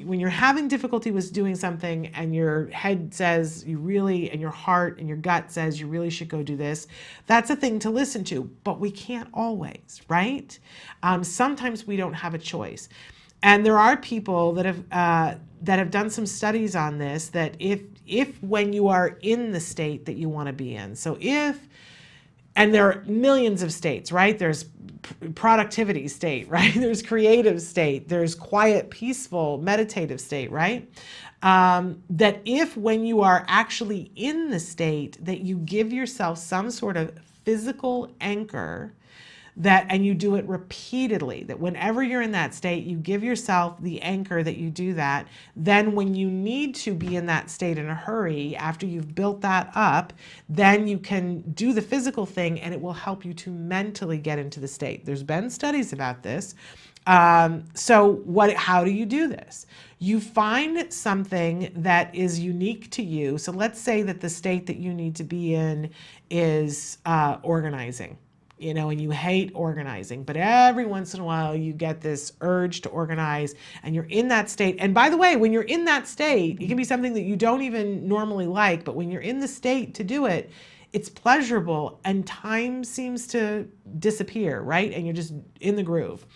when you're having difficulty with doing something and your head says you really, and your heart and your gut says you really should go do this, that's a thing to listen to, but we can't always, right? Sometimes we don't have a choice. And there are people that have done some studies on this, that if when you are in the state that you want to be in, so and there are millions of states, right? There's productivity state, right? There's creative state, there's quiet, peaceful, meditative state, right? That if when you are actually in the state that you give yourself some sort of physical anchor, and you do it repeatedly, that whenever you're in that state, you give yourself the anchor that you do that, then when you need to be in that state in a hurry, after you've built that up, then you can do the physical thing and it will help you to mentally get into the state. There's been studies about this. So how do you do this? You find something that is unique to you. So let's say that the state that you need to be in is organizing. And you hate organizing, but every once in a while you get this urge to organize and you're in that state. And by the way, when you're in that state, it can be something that you don't even normally like, but when you're in the state to do it, it's pleasurable and time seems to disappear, right? And you're just in the groove.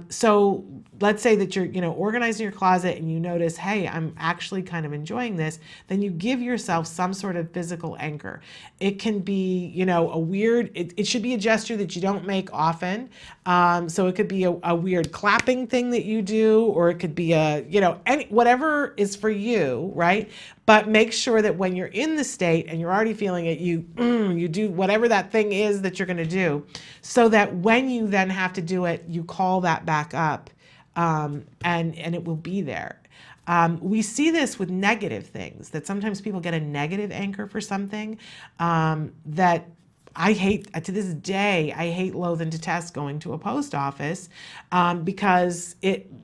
So let's say that you're, organizing your closet and you notice, hey, I'm actually kind of enjoying this. Then you give yourself some sort of physical anchor. It can be, it should be a gesture that you don't make often. So it could be a weird clapping thing that you do, or it could be whatever is for you, right? But make sure that when you're in the state and you're already feeling it, you do whatever that thing is that you're going to do, so that when you then have to do it, you call that back up, and it will be there. We see this with negative things, that sometimes people get a negative anchor for something, that I hate, to this day, I hate, loathe, and detest going to a post office, because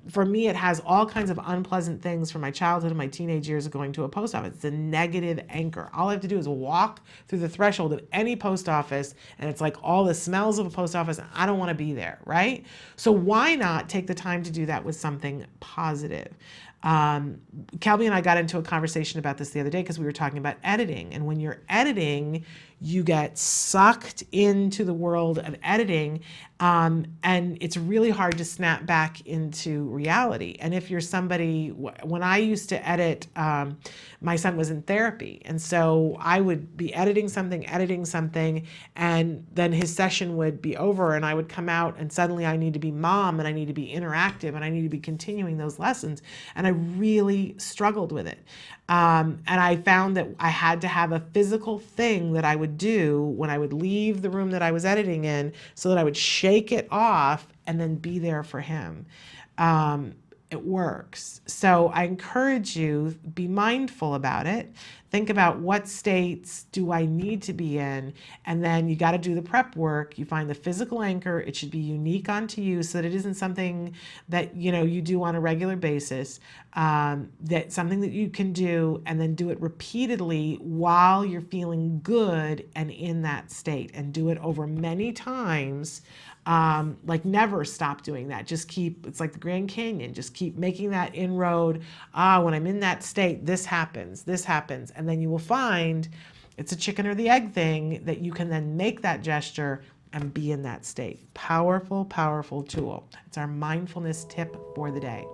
for me, it has all kinds of unpleasant things from my childhood and my teenage years of going to a post office. It's a negative anchor. All I have to do is walk through the threshold of any post office, and it's like all the smells of a post office. And I don't want to be there, right? So why not take the time to do that with something positive? Kelby and I got into a conversation about this the other day because we were talking about editing. And when you're editing, you get sucked into the world of editing, and it's really hard to snap back into reality. And if you're somebody, when I used to edit, my son was in therapy, and so I would be editing something, and then his session would be over, and I would come out, and suddenly I need to be mom, and I need to be interactive, and I need to be continuing those lessons. And I really struggled with it. And I found that I had to have a physical thing that I would do when I would leave the room that I was editing in, so that I would shake it off and then be there for him. It works. So I encourage you, be mindful about it. Think about what states do I need to be in, and then you got to do the prep work. You find the physical anchor. It should be unique onto you, so that it isn't something that you do on a regular basis. That's something that you can do, and then do it repeatedly while you're feeling good and in that state, and do it over many times. Like never stop doing that. Just keep, it's like the Grand Canyon, just keep making that inroad. When I'm in that state, this happens, and then you will find it's a chicken or the egg thing, that you can then make that gesture and be in that state. Powerful, powerful tool. It's our mindfulness tip for the day.